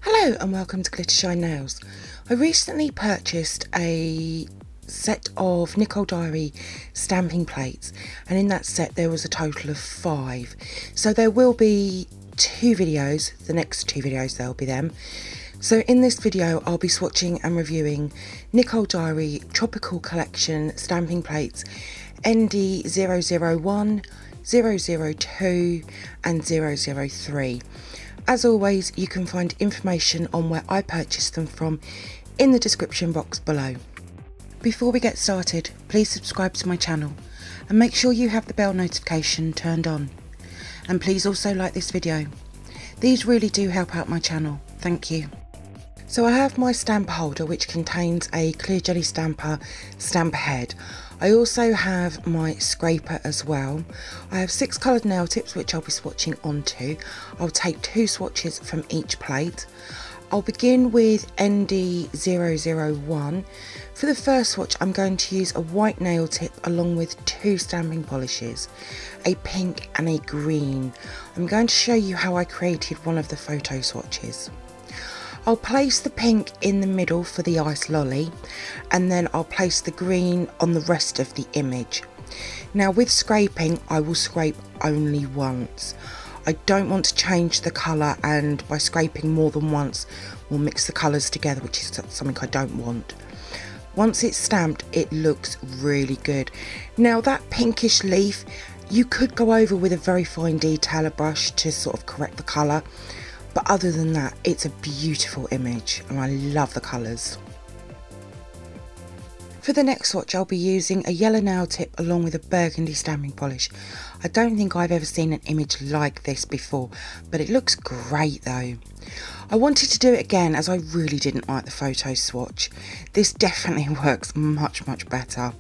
Hello and welcome to glittershinenails. I recently purchased a set of Nicole Diary stamping plates, and in that set there was a total of 5. So there will be 2 videos, the next 2 videos there'll be them. So in this video I'll be swatching and reviewing Nicole Diary Tropical Collection stamping plates ND-001, 002 and 003. As always, you can find information on where I purchased them from in the description box below. Before we get started, please subscribe to my channel and make sure you have the bell notification turned on. And please also like this video. These really do help out my channel, thank you. So I have my stamp holder which contains a clear jelly stamper stamper head. I also have my scraper as well. I have 6 coloured nail tips which I'll be swatching onto. I'll take 2 swatches from each plate. I'll begin with ND-001. For the first swatch I'm going to use a white nail tip along with 2 stamping polishes, a pink and a green. I'm going to show you how I created one of the photo swatches. I'll place the pink in the middle for the ice lolly, and then I'll place the green on the rest of the image. Now with scraping, I will scrape only once. I don't want to change the colour, and by scraping more than once we'll mix the colours together, which is something I don't want. Once it's stamped, it looks really good. Now that pinkish leaf, you could go over with a very fine detailer brush to sort of correct the colour. But other than that, it's a beautiful image and I love the colours. For the next swatch, I'll be using a yellow nail tip along with a burgundy stamping polish. I don't think I've ever seen an image like this before, but it looks great though. I wanted to do it again as I really didn't like the photo swatch. This definitely works much better.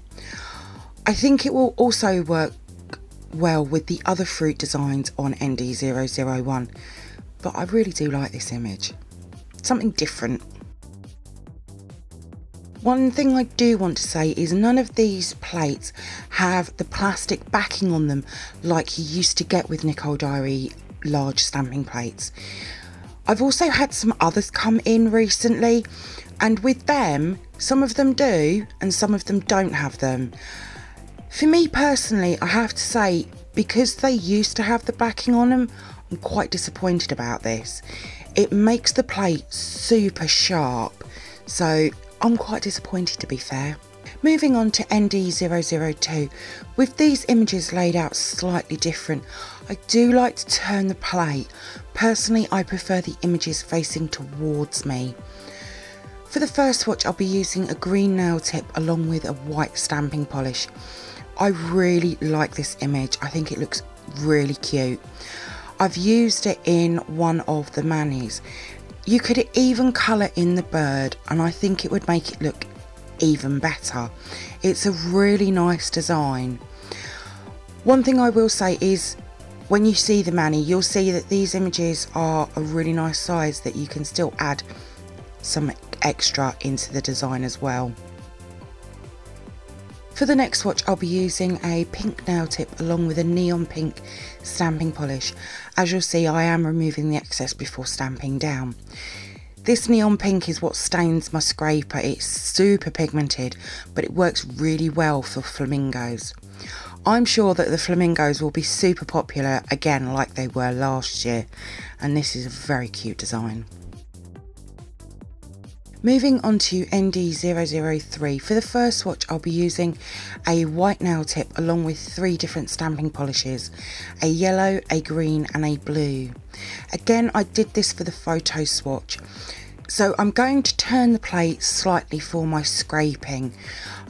I think it will also work well with the other fruit designs on ND-001. But I really do like this image. Something different. One thing I do want to say is none of these plates have the plastic backing on them like you used to get with Nicole Diary large stamping plates. I've also had some others come in recently, and with them, some of them do and some of them don't have them. For me personally, I have to say, because they used to have the backing on them, I'm quite disappointed about this. It makes the plate super sharp, so I'm quite disappointed to be fair. Moving on to ND-002, with these images laid out slightly different, I do like to turn the plate. Personally, I prefer the images facing towards me. For the first swatch, I'll be using a green nail tip along with a white stamping polish. I really like this image, I think it looks really cute. I've used it in one of the manis. You could even colour in the bird and I think it would make it look even better. It's a really nice design. One thing I will say is when you see the mani, you'll see that these images are a really nice size that you can still add some extra into the design as well. For the next swatch, I'll be using a pink nail tip along with a neon pink stamping polish. As you'll see, I am removing the excess before stamping down. This neon pink is what stains my scraper. It's super pigmented, but it works really well for flamingos. I'm sure that the flamingos will be super popular again like they were last year, and this is a very cute design. Moving on to ND-003, for the first swatch I'll be using a white nail tip along with 3 different stamping polishes, a yellow, a green and a blue. Again, I did this for the photo swatch. So I'm going to turn the plate slightly for my scraping,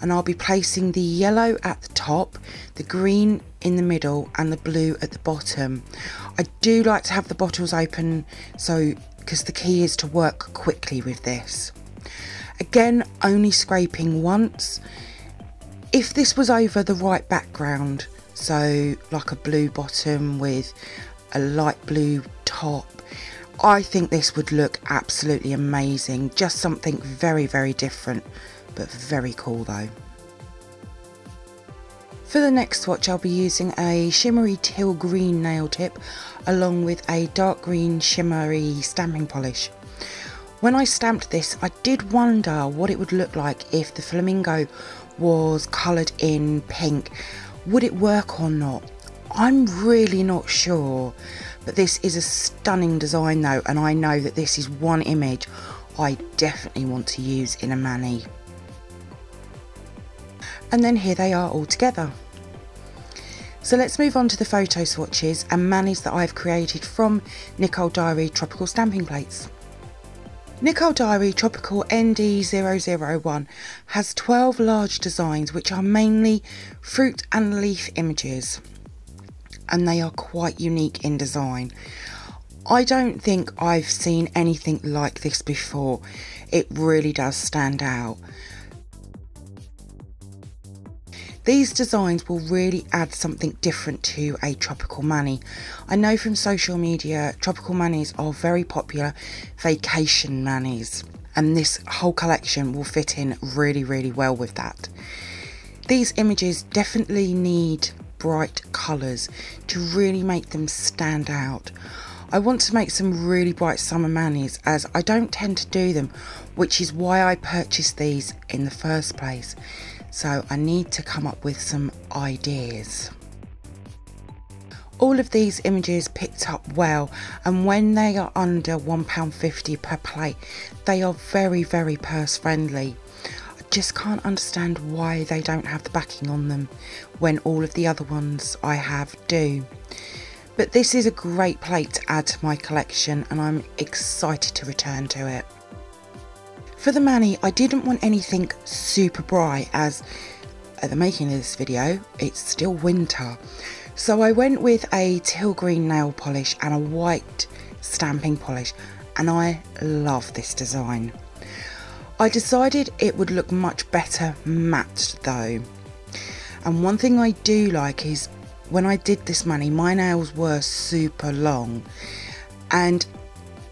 and I'll be placing the yellow at the top, the green in the middle and the blue at the bottom. I do like to have the bottles open because the key is to work quickly with this. Again, only scraping once. If this was over the right background, so like a blue bottom with a light blue top, I think this would look absolutely amazing. Just something very different, but very cool though. For the next swatch I'll be using a shimmery teal green nail tip along with a dark green shimmery stamping polish. When I stamped this, I did wonder what it would look like if the flamingo was coloured in pink. Would it work or not? I'm really not sure, but this is a stunning design though, and I know that this is one image I definitely want to use in a mani. And then here they are all together. So let's move on to the photo swatches and manis that I've created from Nicole Diary Tropical Stamping Plates. Nicole Diary Tropical ND-001 has 12 large designs which are mainly fruit and leaf images, and they are quite unique in design. I don't think I've seen anything like this before. It really does stand out. These designs will really add something different to a tropical mani. I know from social media, tropical manis are very popular vacation manis, and this whole collection will fit in really, really well with that. These images definitely need bright colours to really make them stand out. I want to make some really bright summer manis, as I don't tend to do them, which is why I purchased these in the first place. So I need to come up with some ideas. All of these images picked up well, and when they are under £1.50 per plate, they are very, very purse friendly. I just can't understand why they don't have the backing on them when all of the other ones I have do. But this is a great plate to add to my collection, and I'm excited to return to it. For the mani, I didn't want anything super bright, as at the making of this video it's still winter, so I went with a teal green nail polish and a white stamping polish, and I love this design. I decided it would look much better matte though, and one thing I do like is when I did this mani, my nails were super long, and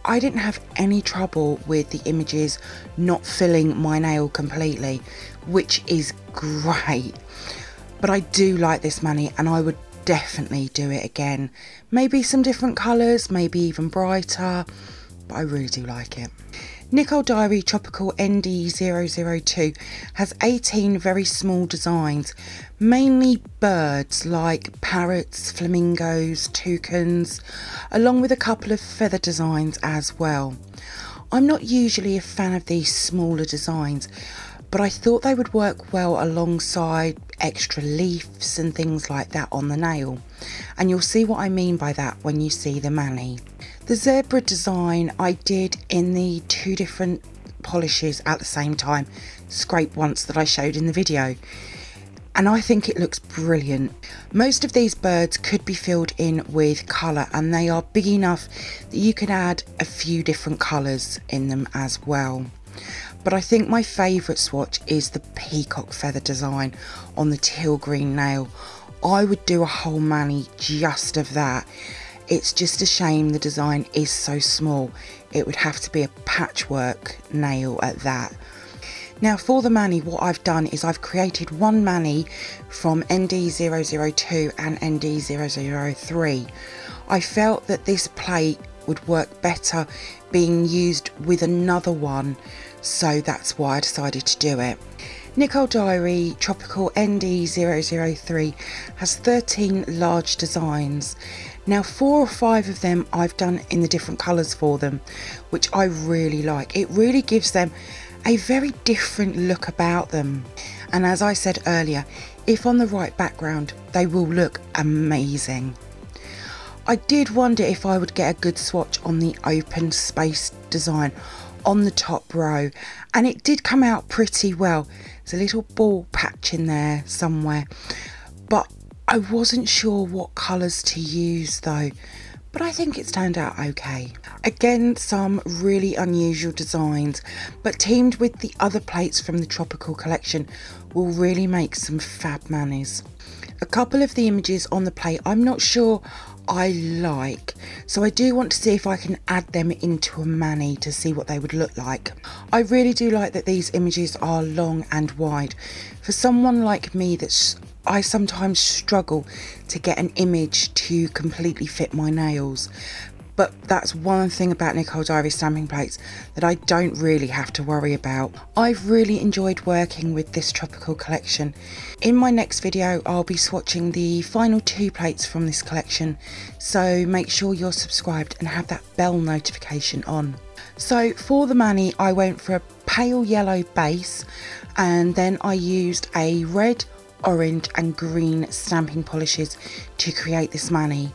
I didn't have any trouble with the images not filling my nail completely, which is great. But I do like this mani, and I would definitely do it again. Maybe some different colours, maybe even brighter, but I really do like it. Nicole Diary Tropical ND-002 has 18 very small designs, mainly birds like parrots, flamingos, toucans, along with a couple of feather designs as well. I'm not usually a fan of these smaller designs, but I thought they would work well alongside extra leaves and things like that on the nail, and you'll see what I mean by that when you see the mani. The zebra design I did in the two different polishes at the same time, scrape once, that I showed in the video, and I think it looks brilliant. Most of these birds could be filled in with colour, and they are big enough that you can add a few different colours in them as well. But I think my favourite swatch is the Peacock Feather design on the teal green nail. I would do a whole mani just of that. It's just a shame the design is so small. It would have to be a patchwork nail at that. Now for the mani, what I've done is I've created one mani from ND-002 and ND-003. I felt that this plate would work better being used with another one, so that's why I decided to do it. Nicole Diary Tropical ND-003 has 13 large designs. Now 4 or 5 of them I've done in the different colours for them, which I really like. It really gives them a very different look about them, and as I said earlier, if on the right background they will look amazing. I did wonder if I would get a good swatch on the open space design on the top row, and it did come out pretty well. There's a little ball patch in there somewhere, but I wasn't sure what colours to use though, but I think it turned out okay. Again, some really unusual designs, but teamed with the other plates from the tropical collection will really make some fab manis. A couple of the images on the plate I'm not sure I like, so I do want to see if I can add them into a mani to see what they would look like. I really do like that these images are long and wide. For someone like me I sometimes struggle to get an image to completely fit my nails, But that's one thing about Nicole Diary stamping plates that I don't really have to worry about. I've really enjoyed working with this tropical collection. In my next video, I'll be swatching the final 2 plates from this collection, so make sure you're subscribed and have that bell notification on. So for the mani, I went for a pale yellow base, and then I used a red, orange and green stamping polishes to create this mani.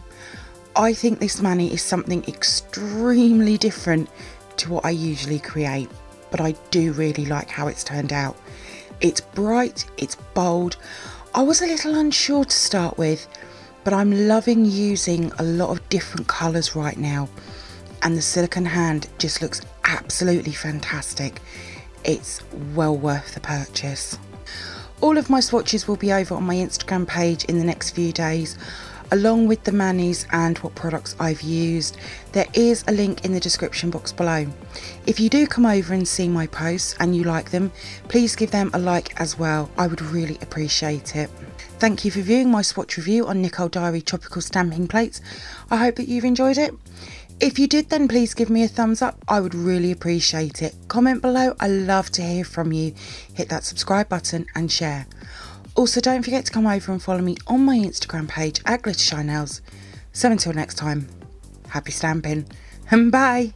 I think this mani is something extremely different to what I usually create, but I do really like how it's turned out. It's bright, it's bold. I was a little unsure to start with, but I'm loving using a lot of different colours right now, and the silicone hand just looks absolutely fantastic. It's well worth the purchase. All of my swatches will be over on my Instagram page in the next few days, along with the manis and what products I've used. There is a link in the description box below. If you do come over and see my posts and you like them, please give them a like as well. I would really appreciate it. Thank you for viewing my swatch review on Nicole Diary tropical stamping plates. I hope that you've enjoyed it. If you did, then please give me a thumbs up. I would really appreciate it. Comment below. I love to hear from you. Hit that subscribe button and share. Also, don't forget to come over and follow me on my Instagram page at glittershinenails. So until next time, happy stamping and bye.